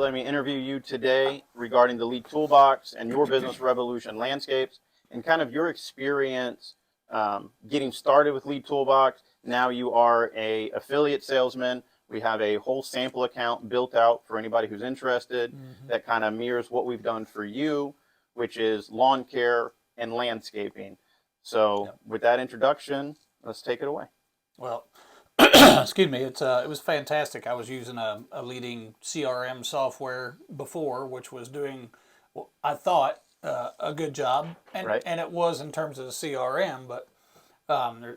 letting me interview you today regarding the Lead Toolbox and your Business Revolution landscapes and kind of your experience getting started with Lead Toolbox. Now you are a affiliate salesman. We have a whole sample account built out for anybody who's interested that kind of mirrors what we've done for you, which is lawn care and landscaping. So with that introduction, let's take it away. Well, excuse me, it was fantastic. I was using a leading CRM software before, which was doing, well, I thought, a good job, and Right. and it was in terms of the CRM, but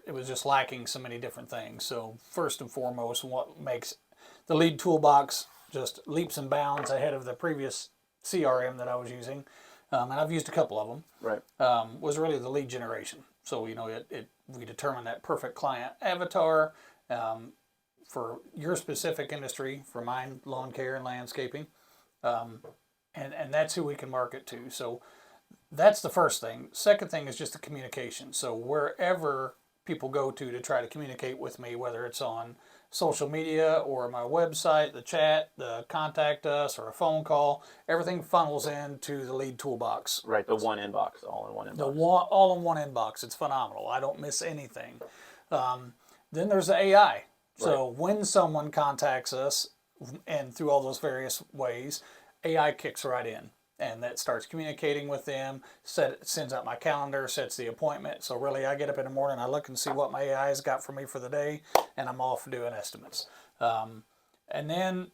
it was just lacking so many different things. So first and foremost, what makes the Lead Toolbox just leaps and bounds ahead of the previous CRM that I was using, and I've used a couple of them, Right. was really the lead generation. So we determine that perfect client avatar for your specific industry, for mine, lawn care and landscaping, and that's who we can market to. So that's the first thing. Second thing is just the communication. So wherever people go to try to communicate with me, whether it's on social media or my website, the chat, the contact us, or a phone call, everything funnels into the Lead Toolbox. Right, the one inbox, all in one inbox. All in one inbox. It's phenomenal. I don't miss anything. Then there's the AI. So when someone contacts us, and through all those various ways, AI kicks right in. And that starts communicating with them, sends out my calendar, sets the appointment. So really, I get up in the morning, I look and see what my AI has got for me for the day, and I'm off doing estimates. And then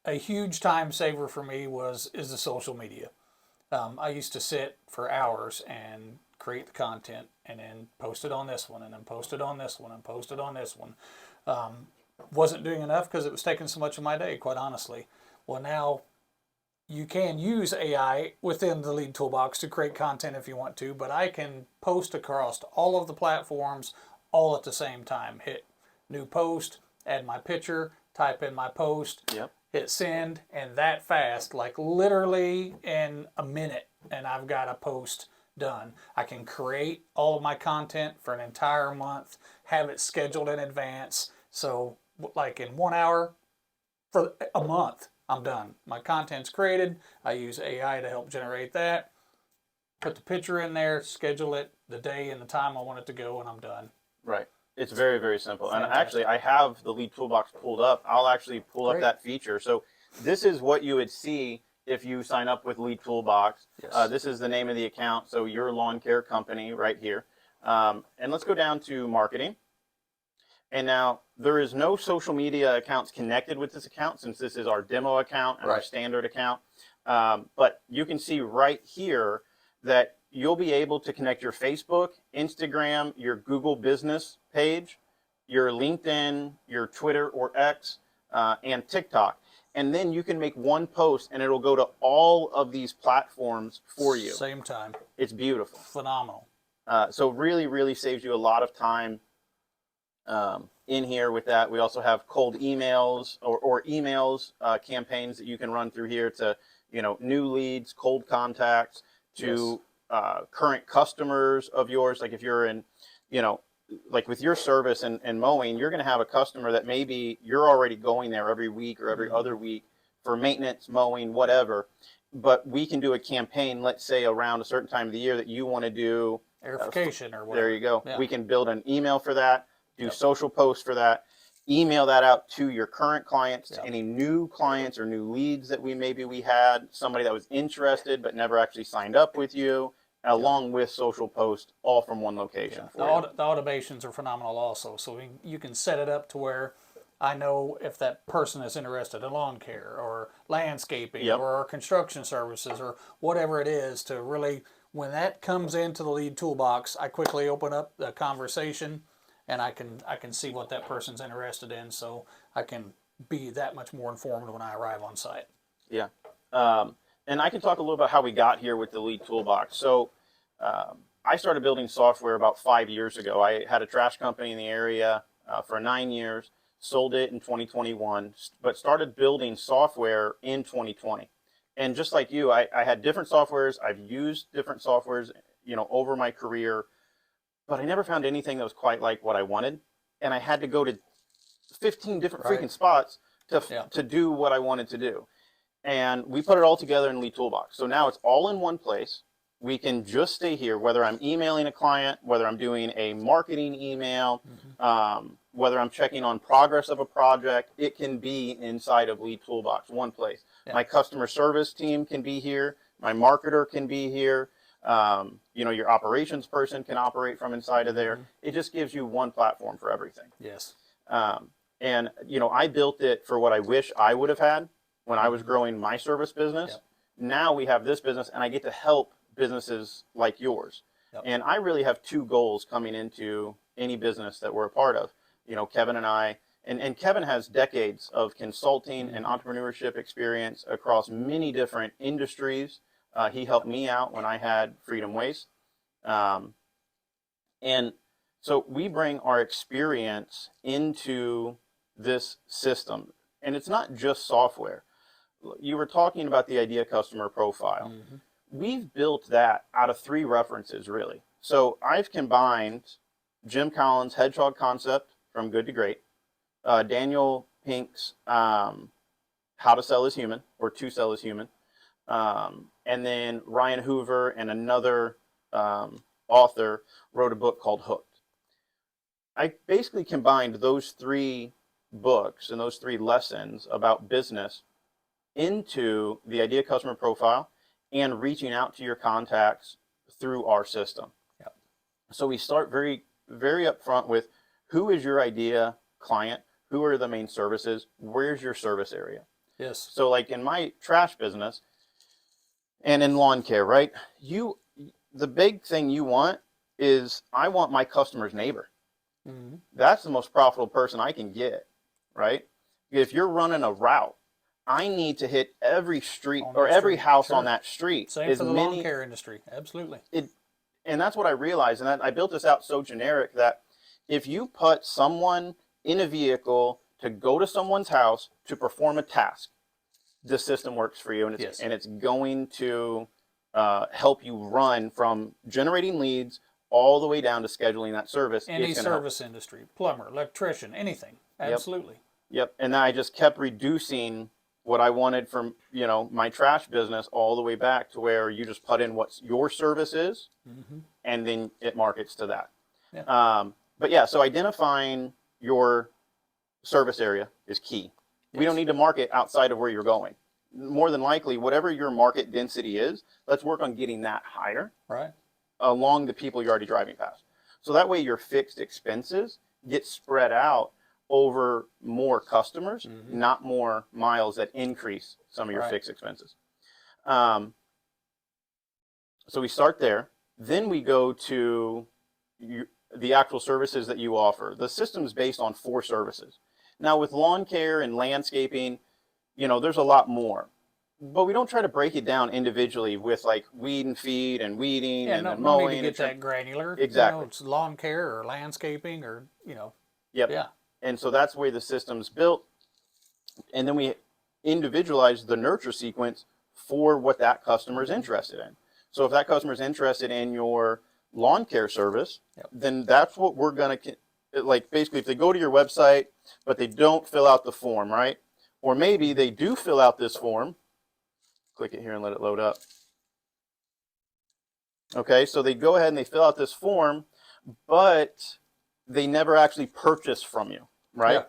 a huge time saver for me is the social media. I used to sit for hours and create the content, and then post it on this one, and then post it on this one, and post it on this one. Wasn't doing enough because it was taking so much of my day, quite honestly. Well, now you can use AI within the Lead Toolbox to create content if you want to, but I can post across all of the platforms all at the same time. Hit new post, add my picture, type in my post, hit send, and that fast, like literally in a minute, and I've got a post done. I can create all of my content for an entire month, have it scheduled in advance. So like in 1 hour for a month, I'm done. My content's created. I use AI to help generate that. Put the picture in there, schedule it, the day and the time I want it to go, and I'm done. Right. It's very, very simple. Fantastic. And actually, I have the Lead Toolbox pulled up. I'll actually pull up that feature. So this is what you would see if you sign up with Lead Toolbox. Yes. This is the name of the account. So your lawn care company right here. And let's go down to marketing. And now there is no social media accounts connected with this account since this is our demo account and our standard account. But you can see right here that you'll be able to connect your Facebook, Instagram, your Google business page, your LinkedIn, your Twitter or X, and TikTok. And then you can make one post and it'll go to all of these platforms for you. Same time. It's beautiful. Phenomenal. So really, really saves you a lot of time in here with that. We also have cold emails or emails campaigns that you can run through here to, new leads, cold contacts, to current customers of yours. Like if you're in, like with your service and mowing, you're going to have a customer that maybe you're already going there every week or every other week for maintenance, mowing, whatever. But we can do a campaign, let's say around a certain time of the year that you want to do airification or whatever. There you go. Yeah. We can build an email for that, do social posts for that, email that out to your current clients, to any new clients or new leads that we had, somebody that was interested but never actually signed up with you, along with social posts, all from one location. The automations are phenomenal also. So you can set it up to where I know if that person is interested in lawn care or landscaping or construction services or whatever it is, to really, when that comes into the Lead Toolbox, I quickly open up the conversation and I can see what that person's interested in, so I can be that much more informed when I arrive on site. Yeah. And I can talk a little about how we got here with the Lead Toolbox. So I started building software about 5 years ago. I had a trash company in the area for 9 years, sold it in 2021, but started building software in 2020. And just like you, I had different softwares. I've used different softwares, over my career, but I never found anything that was quite like what I wanted. And I had to go to 15 different freaking spots to do what I wanted to do. and we put it all together in LeadToolbox. So now it's all in one place. We can just stay here, whether I'm emailing a client, whether I'm doing a marketing email, whether I'm checking on progress of a project, it can be inside of LeadToolbox, one place. Yeah. My customer service team can be here. My marketer can be here. Your operations person can operate from inside of there. It just gives you one platform for everything. Yes. And I built it for what I wish I would have had when I was growing my service business. Yep. Now we have this business, and I get to help businesses like yours. Yep. And I really have two goals coming into any business that we're a part of. Kevin and I, and Kevin has decades of consulting and entrepreneurship experience across many different industries. He helped me out when I had Freedom Waste. And so we bring our experience into this system. And it's not just software. You were talking about the idea customer profile. We've built that out of 3 references, really. So I've combined Jim Collins' Hedgehog concept from Good to Great, Daniel Pink's How to Sell is Human, or To Sell is Human, and then Ryan Hoover and another author wrote a book called Hooked. I basically combined those 3 books and those 3 lessons about business into the idea customer profile and reaching out to your contacts through our system. Yep. So we start very, very upfront with who is your idea client, who are the main services, where's your service area. Yes. So like in my trash business and in lawn care, right? The big thing you want is I want my customer's neighbor. That's the most profitable person I can get, right? If you're running a route, I need to hit every street or every house on that street. Same for the lawn care industry. Absolutely. And that's what I realized. And I built this out so generic that if you put someone in a vehicle to go to someone's house to perform a task, the system works for you. And it's going to help you run from generating leads all the way down to scheduling that service. Any service industry, plumber, electrician, anything. Absolutely. Yep. And then I just kept reducing what I wanted from, my trash business all the way back to where you just put in what your service is, and then it markets to that. Yeah. But yeah, so identifying your service area is key. Yes. We don't need to market outside of where you're going. More than likely, whatever your market density is, let's work on getting that higher. Right. Along the people you're already driving past. So that way your fixed expenses get spread out over more customers, not more miles that increase some of your fixed expenses. So we start there. Then we go to the actual services that you offer. The system's based on 4 services. Now with lawn care and landscaping, there's a lot more. But we don't try to break it down individually with like weed and feed and weeding and then mowing. No need to get that granular. Exactly. It's lawn care or landscaping or, Yep. Yeah. And so that's the way the system's built. And then we individualize the nurture sequence for what that customer is interested in. So if that customer is interested in your lawn care service, then that's what we're going to, like basically if they go to your website, but they don't fill out the form, right? Or maybe they do fill out this form. Click it here and let it load up. Okay, so they go ahead and they fill out this form, but they never actually purchase from you, right? Yeah.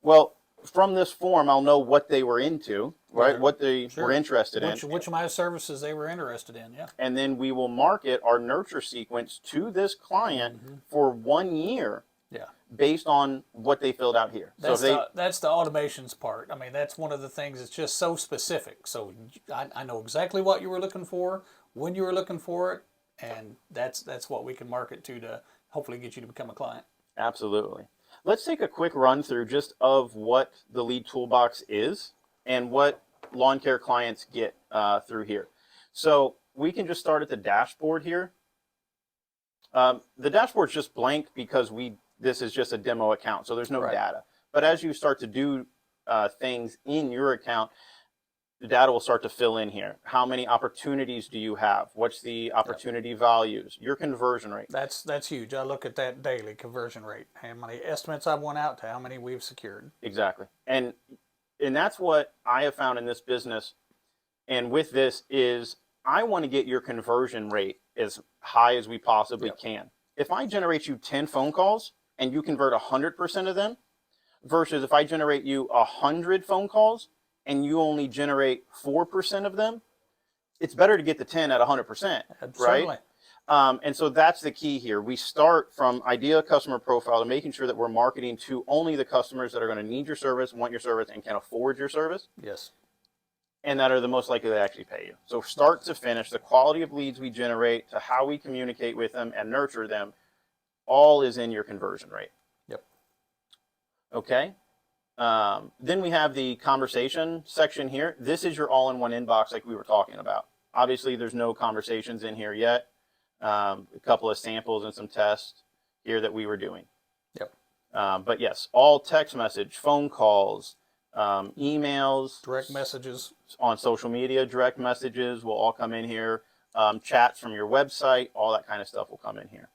Well, from this form, I'll know what they were into, right? What they were interested in. Which of my services they were interested in, yeah. And then we will market our nurture sequence to this client for 1 year. Yeah. Based on what they filled out here. That's the automations part. I mean, that's one of the things that's just so specific. So I know exactly what you were looking for, when you were looking for it, and that's what we can market to hopefully get you to become a client. Absolutely. Let's take a quick run through just of what the LeadToolbox is and what lawn care clients get through here. So we can just start at the dashboard here. The dashboard's just blank because this is just a demo account, so there's no data. But as you start to do things in your account, the data will start to fill in here. How many opportunities do you have? What's the opportunity values? Your conversion rate. That's huge. I look at that daily conversion rate. How many estimates I've went out to, how many we've secured. Exactly. And that's what I have found in this business. And with this is I want to get your conversion rate as high as we possibly can. If I generate you 10 phone calls and you convert 100% of them, versus if I generate you 100 phone calls and you only generate 4% of them, it's better to get the 10 at 100%, Absolutely. right? And so that's the key here. We start from idea customer profile to making sure that we're marketing to only the customers that are going to need your service, want your service, and can afford your service. Yes. And that are the most likely to actually pay you. So start to finish, the quality of leads we generate to how we communicate with them and nurture them, all is in your conversion rate. Yep. Okay. Then we have the conversation section here. This is your all-in-one inbox like we were talking about. Obviously, there's no conversations in here yet. A couple of samples and some tests here that we were doing. Yep. But yes, all text message, phone calls, emails, Direct messages on social media, direct messages will all come in here. Chats from your website, all that kind of stuff will come in here.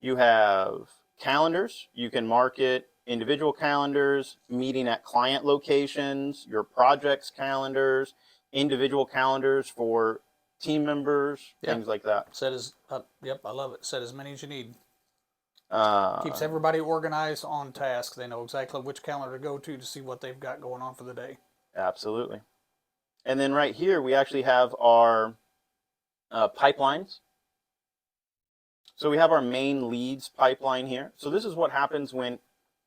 You have calendars. You can market individual calendars, meeting at client locations, your projects calendars, individual calendars for team members, things like that. Set as yep, I love it. Set as many as you need. Uh, Keeps everybody organized on task. They know exactly which calendar to go to see what they've got going on for the day. Absolutely. And then right here, we actually have our pipelines. So we have our main leads pipeline here. So this is what happens when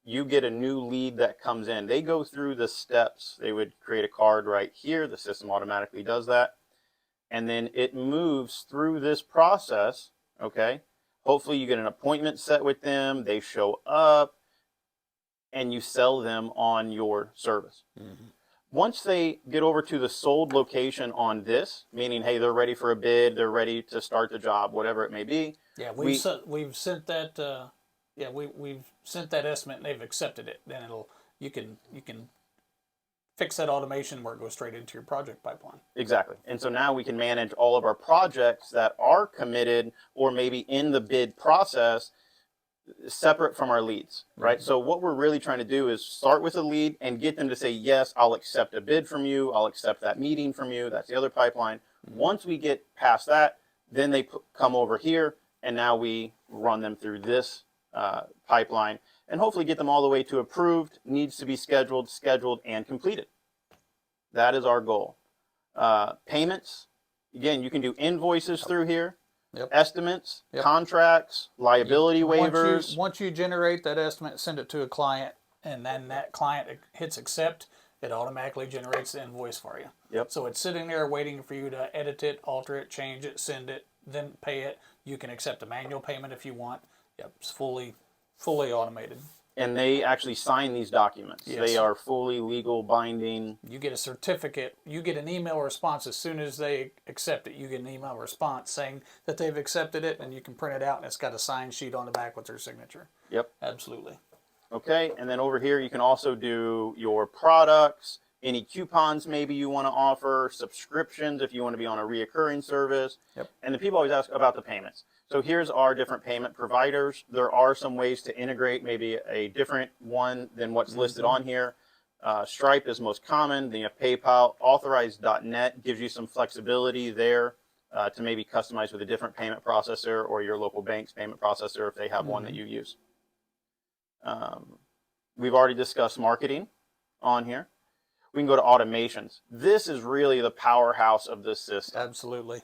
you get a new lead that comes in. They go through the steps. They would create a card right here. The system automatically does that. And then it moves through this process, okay? Hopefully you get an appointment set with them. They show up, and you sell them on your service. Mm-hmm. Once they get over to the sold location on this, meaning, hey, they're ready for a bid, they're ready to start the job, whatever it may be. Yeah, we've sent that. We've sent that estimate, and they've accepted it. Then you can fix that automation where it goes straight into your project pipeline. Exactly. And so now we can manage all of our projects that are committed or maybe in the bid process separate from our leads, right? So what we're really trying to do is start with a lead and get them to say, yes, I'll accept a bid from you. I'll accept that meeting from you. That's the other pipeline. Once we get past that, then they come over here, and now we run them through this pipeline and hopefully get them all the way to approved, needs to be scheduled, and completed. That is our goal. Payments, again, you can do invoices through here. Yep. Estimates, Yep. Contracts, liability waivers. Once you generate that estimate, send it to a client, and then that client hits accept, it automatically generates the invoice for you. Yep. So it's sitting there waiting for you to edit it, alter it, change it, send it, then pay it. You can accept a manual payment if you want. Yep, it's fully automated. And they actually sign these documents. Yes. They are fully legal, binding. You get a certificate. You get an email response as soon as they accept it. You get an email response saying that they've accepted it, and you can print it out, and it's got a sign sheet on the back with their signature. Yep. Absolutely. Okay, and then over here you can also do your products, any coupons maybe you want to offer, subscriptions if you want to be on a reoccurring service. Yep. And the people always ask about the payments. So here's our different payment providers. There are some ways to integrate maybe a different one than what's listed on here. Stripe is most common. Then you have PayPal. Authorized.net gives you some flexibility there to maybe customize with a different payment processor or your local bank's payment processor if they have one that you use. We've already discussed marketing on here. We can go to automations. This is really the powerhouse of this system. Absolutely.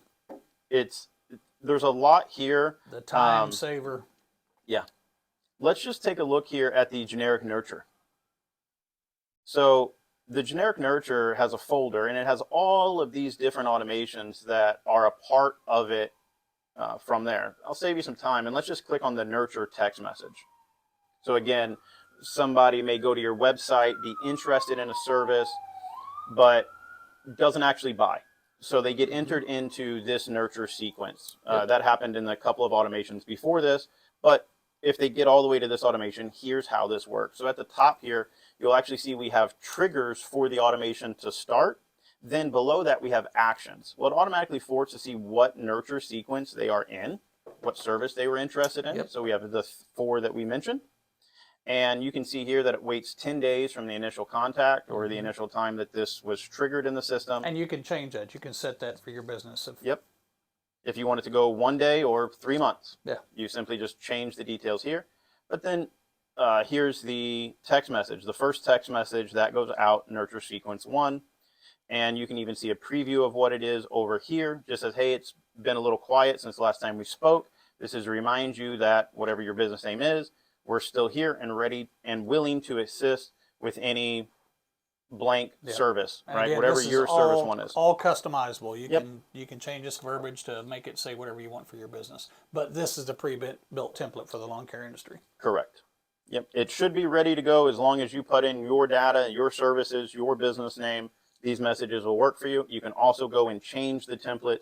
There's a lot here. The time saver. Yeah. Let's just take a look here at the generic nurture. So the generic nurture has a folder, and it has all of these different automations that are a part of it from there. I'll save you some time, and let's just click on the nurture text message. So again, somebody may go to your website, be interested in a service, but doesn't actually buy. So they get entered into this nurture sequence. That happened in a couple of automations before this, but if they get all the way to this automation, here's how this works. So at the top here, you'll actually see we have triggers for the automation to start. Then below that, we have actions. Well, it automatically forwards to see what nurture sequence they are in, what service they were interested in. Yep. So we have the 4 that we mentioned. And you can see here that it waits 10 days from the initial contact or the initial time that this was triggered in the system. And you can change that. You can set that for your business. Yep. If you want it to go 1 day or 3 months, Yeah. you simply just change the details here. But then here's the text message. The first text message that goes out, nurture sequence 1. And you can even see a preview of what it is over here. Just says, hey, it's been a little quiet since the last time we spoke. This is to remind you that whatever your business name is, we're still here and ready and willing to assist with any blank service, And right? again, Whatever this is your service one is. all customizable. Yep. You can change this verbiage to make it say whatever you want for your business. But this is the pre-built template for the lawn care industry. Correct. Yep. It should be ready to go as long as you put in your data, your services, your business name. These messages will work for you. You can also go and change the template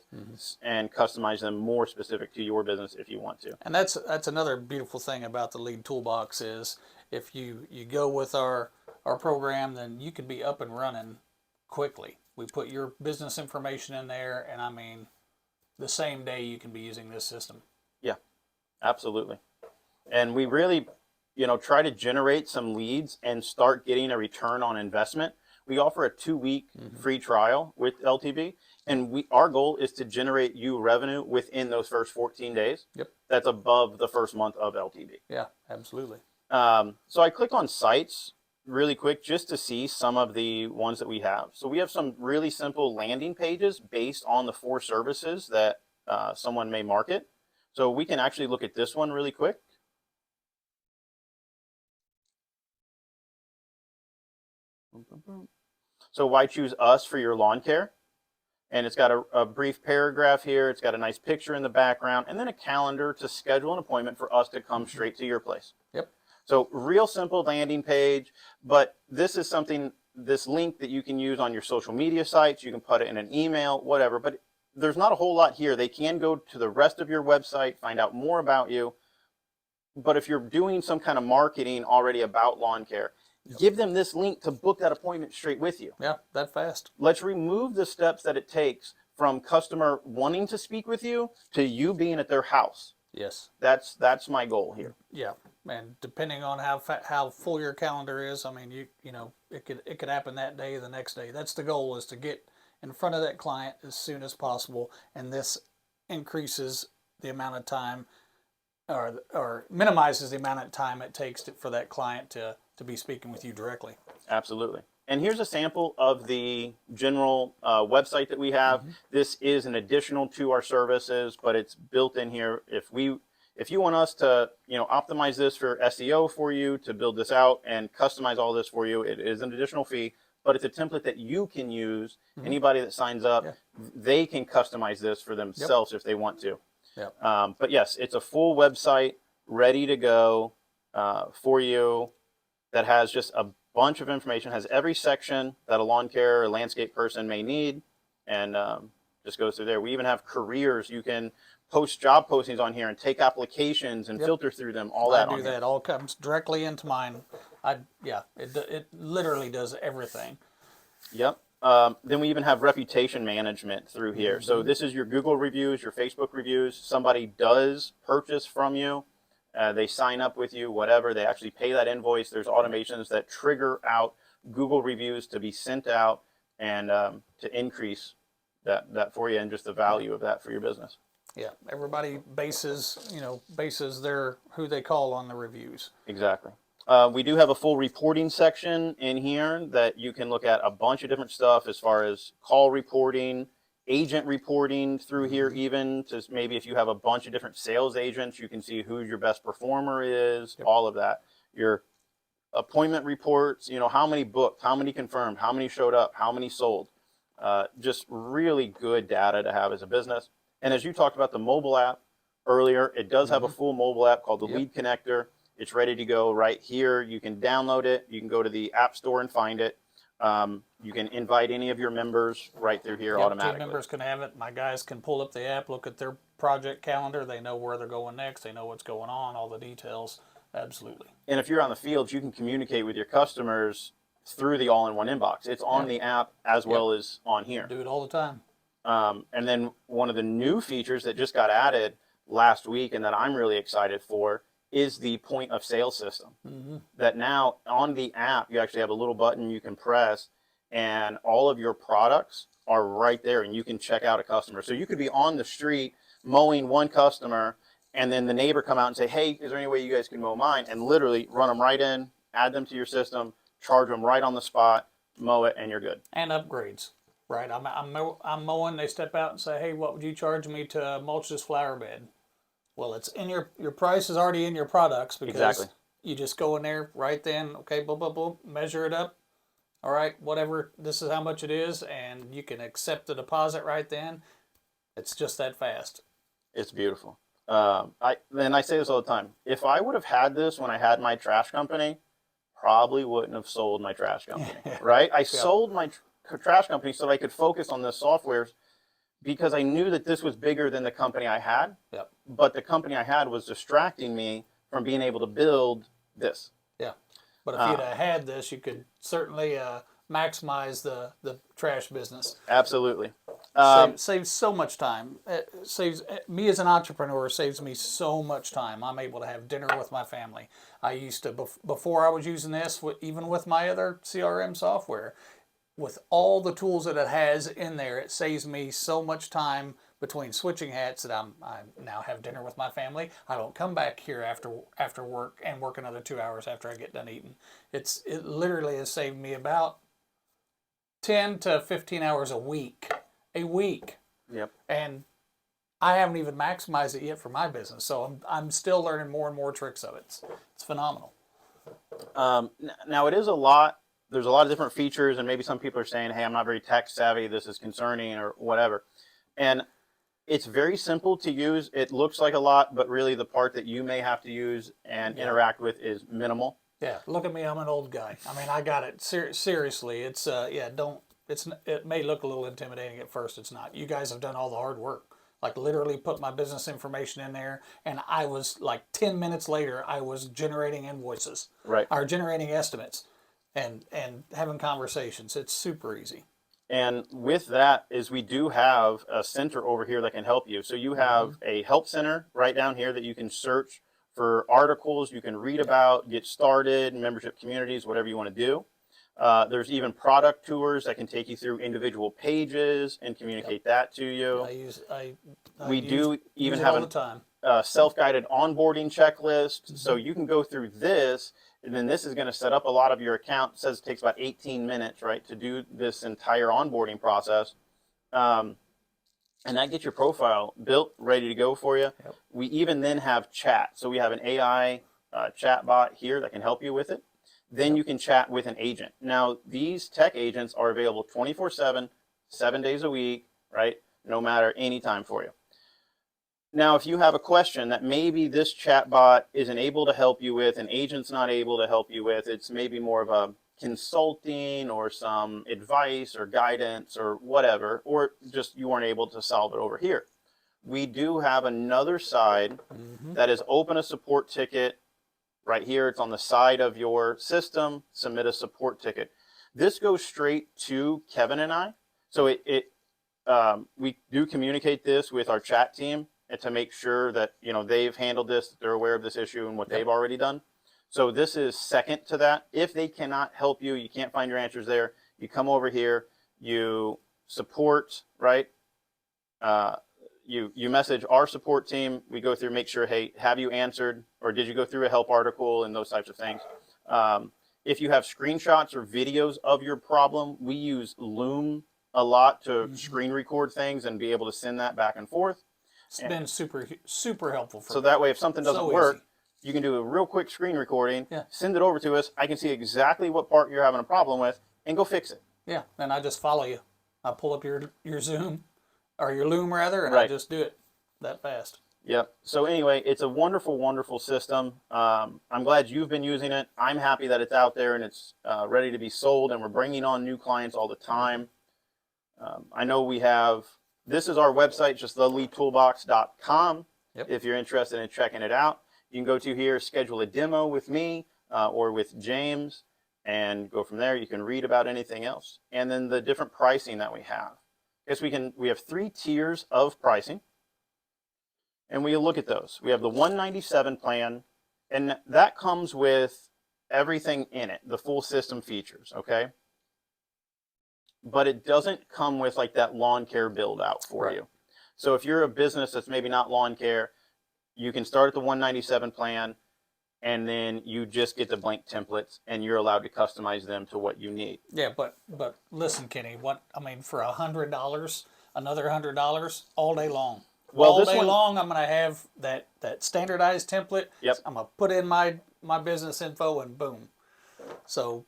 and customize them more specific to your business if you want to. And that's another beautiful thing about the Lead Toolbox is if you go with our program, then you can be up and running quickly. We put your business information in there, and I mean, the same day you can be using this system. Yeah, absolutely. And we really, try to generate some leads and start getting a return on investment. We offer a 2-week free trial with LTB, and our goal is to generate you revenue within those first 14 days. Yep. That's above the first month of LTB. Yeah, absolutely. So I click on sites really quick just to see some of the ones that we have. So we have some really simple landing pages based on the 4 services that someone may market. So we can actually look at this one really quick. So why choose us for your lawn care? And it's got a brief paragraph here. It's got a nice picture in the background, and then a calendar to schedule an appointment for us to come straight to your place. Yep. So real simple landing page, but this is something, this link that you can use on your social media sites. You can put it in an email, whatever, but there's not a whole lot here. They can go to the rest of your website, find out more about you. But if you're doing some kind of marketing already about lawn care, give them this link to book that appointment straight with you. Yeah, that fast. Let's remove the steps that it takes from customer wanting to speak with you to you being at their house. Yes. That's my goal here. Yeah, and depending on how full your calendar is, I mean, it could happen that day, the next day. That's the goal, is to get in front of that client as soon as possible, and this increases the amount of time, or minimizes the amount of time it takes for that client to be speaking with you directly. Absolutely. And here's a sample of the general website that we have. This is an additional to our services, but it's built in here. If you want us to, optimize this for SEO for you, to build this out and customize all this for you, it is an additional fee, but it's a template that you can use. Anybody that signs up, they can customize this for themselves if they want to. Yep. But yes, it's a full website ready to go for you that has just a bunch of information, has every section that a lawn care or landscape person may need, and just goes through there. We even have careers. You can post job postings on here and take applications and filter through them, all that on here. I do that. All comes directly into mine. It literally does everything. Yep. Then we even have reputation management through here. So this is your Google reviews, your Facebook reviews. Somebody does purchase from you. They sign up with you, whatever. They actually pay that invoice. There's automations that trigger out Google reviews to be sent out and to increase that for you and just the value of that for your business. Yeah, everybody bases who they call on the reviews. Exactly. We do have a full reporting section in here that you can look at a bunch of different stuff as far as call reporting, agent reporting through here, even to maybe if you have a bunch of different sales agents, you can see who your best performer is, all of that. Your appointment reports, how many booked, how many confirmed, how many showed up, how many sold. Just really good data to have as a business. And as you talked about the mobile app earlier, it does have a full mobile app called the Lead Connector. It's ready to go right here. You can download it. You can go to the App Store and find it. You can invite any of your members right through here automatically. Team members can have it. My guys can pull up the app, look at their project calendar. They know where they're going next. They know what's going on, all the details. Absolutely. And if you're on the field, you can communicate with your customers through the all-in-one inbox. It's on the app as well as on here. Do it all the time. And then one of the new features that just got added last week and that I'm really excited for is the point of sale system. That now on the app, you actually have a little button you can press, and all of your products are right there, and you can check out a customer. So you could be on the street mowing one customer, and then the neighbor come out and say, hey, is there any way you guys can mow mine? And literally run them right in, add them to your system, charge them right on the spot, mow it, and you're good. And upgrades, right? I'm mowing. They step out and say, "Hey, what would you charge me to mulch this flower bed?" Well, it's in your price is already in your products because Exactly. you just go in there right then. Okay, boom, boom, boom, measure it up. All right, whatever. This is how much it is, and you can accept the deposit right then. It's just that fast. It's beautiful. I say this all the time. If I would have had this when I had my trash company, probably wouldn't have sold my trash company, right? I sold my trash company so that I could focus on this software because I knew that this was bigger than the company I had. Yep. But the company I had was distracting me from being able to build this. Yeah. But if you'd have had this, you could certainly maximize the trash business. Absolutely. Saves so much time. It saves me as an entrepreneur. Saves me so much time. I'm able to have dinner with my family. I used to before I was using this, even with my other CRM software, with all the tools that it has in there, it saves me so much time between switching hats that I now have dinner with my family. I don't come back here after work and work another 2 hours after I get done eating. It literally has saved me about 10 to 15 hours a week. Yep. And I haven't even maximized it yet for my business, so I'm still learning more and more tricks of it. It's phenomenal. Now it is a lot. There's a lot of different features, and maybe some people are saying, hey, I'm not very tech savvy, this is concerning or whatever. And it's very simple to use. It looks like a lot, but really the part that you may have to use and interact with is minimal. Yeah, look at me, I'm an old guy. I mean, I got it. Seriously, it's it may look a little intimidating at first. It's not. You guys have done all the hard work. Like literally put my business information in there, and I was like 10 minutes later, I was generating invoices. Right. Or generating estimates and having conversations. It's super easy. And with that is we do have a center over here that can help you. So you have a help center right down here that you can search for articles you can read about, get started, membership communities, whatever you want to do. There's even product tours that can take you through individual pages and communicate that to you. We do even have a self-guided onboarding checklist. So you can go through this, and then this is going to set up a lot of your account. It says it takes about 18 minutes, right, to do this entire onboarding process. And that gets your profile built, ready to go for you. Yep. We even then have chat. So we have an AI chat bot here that can help you with it. Then you can chat with an agent. Now, these tech agents are available 24/7, 7 days a week, right? No matter any time for you. Now, if you have a question that maybe this chat bot isn't able to help you with, an agent's not able to help you with, it's maybe more of a consulting or some advice or guidance or whatever, or just you weren't able to solve it over here. We do have another side that is open a support ticket. Right here, it's on the side of your system, submit a support ticket. This goes straight to Kevin and I. So we do communicate this with our chat team and to make sure that they've handled this, they're aware of this issue and what they've already done. So this is second to that. If they cannot help you, you can't find your answers there, you come over here, you support, right? You message our support team. We go through, make sure, hey, have you answered, or did you go through a help article and those types of things. If you have screenshots or videos of your problem, we use Loom a lot to screen record things and be able to send that back and forth. It's been super helpful for me. So that way, if something doesn't work, easy. You can do a real quick screen recording, send it over to us. I can see exactly what part you're having a problem with and go fix it. Yeah, and I just follow you. I pull up your Zoom, or your Loom rather, and I just do it that fast. Yep. So anyway, it's a wonderful, wonderful system. I'm glad you've been using it. I'm happy that it's out there and it's ready to be sold, and we're bringing on new clients all the time. I know we have, this is our website, just TheLeadToolbox.com. Yep. If you're interested in checking it out, you can go to here, schedule a demo with me or with James, and go from there. You can read about anything else. And then the different pricing that we have. We have 3 tiers of pricing, and we look at those. We have the $197 plan, And that comes with everything in it, the full system features, okay? But it doesn't come with like that lawn care build out for Right. you. So if you're a business that's maybe not lawn care, you can start at the 197 plan, and then you just get the blank templates, and you're allowed to customize them to what you need. Yeah, but listen, Kenny. What I mean, for $100, another $100 all day long. Well, All this day one, long, I'm gonna have that standardized template. Yep. I'm gonna put in my business info and boom. So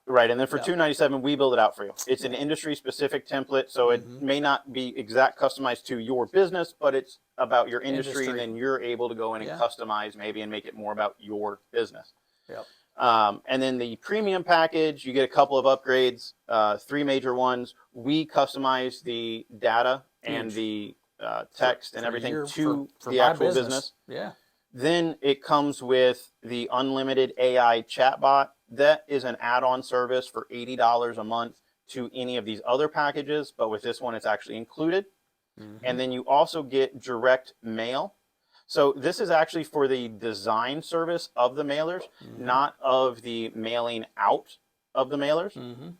right, and then for Yeah. 297, we build it out for you. It's an industry specific template, so it may not be exact customized to your business, but it's about your industry, and then you're able to go in and Yeah. customize maybe and make it more about your business. Yep. And then the premium package, you get a couple of upgrades, 3 major ones. We customize the data and Huge. the text and for everything your- to for the my actual business. Yeah. Then it comes with the unlimited AI chatbot. That is an add-on service for $80 a month to any of these other packages, but with this one, it's actually included. And then you also get direct mail. So this is actually for the design service of the mailers, not of the mailing out of the mailers.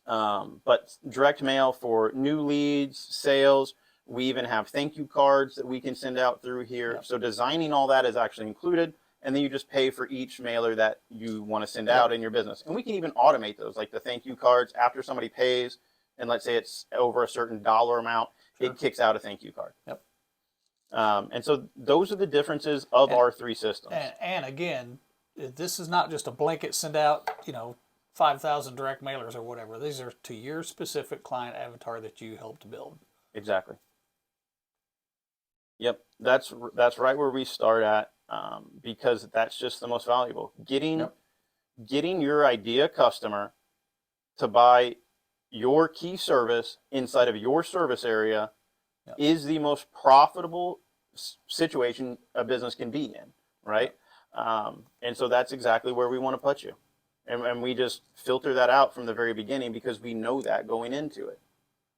But direct mail for new leads, sales. We even have thank you cards that we can send out through here. Yep. So designing all that is actually included. And then you just pay for each mailer that you want to send out in your business. And we can even automate those, like the thank you cards. After somebody pays, and let's say it's over a certain dollar amount, it kicks out a thank you card. Yep. And so those are the differences of our 3 systems. And again, this is not just a blanket send out, 5,000 direct mailers or whatever. These are to your specific client avatar that you helped to build. Exactly. Yep, that's right where we start at, because that's just the most valuable. Getting your idea customer to buy your key service inside of your service area is the most profitable situation a business can be in, right? And so that's exactly where we want to put you. And we just filter that out from the very beginning because we know that going into it.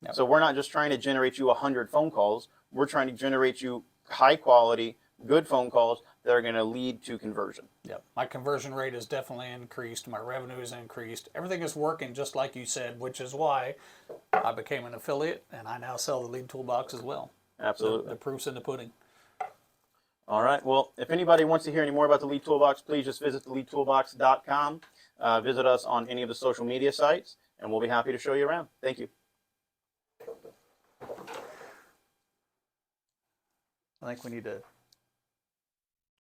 Yep. So we're not just trying to generate you 100 phone calls. We're trying to generate you high quality, good phone calls that are going to lead to conversion. Yep. My conversion rate has definitely increased. My revenue has increased. Everything is working just like you said, which is why I became an affiliate and I now sell the Lead Toolbox as well. Absolutely. The proof's in the pudding. All right. Well, if anybody wants to hear any more about the Lead Toolbox, please just visit TheLeadToolbox.com. Visit us on any of the social media sites, and we'll be happy to show you around. Thank you. I think we need to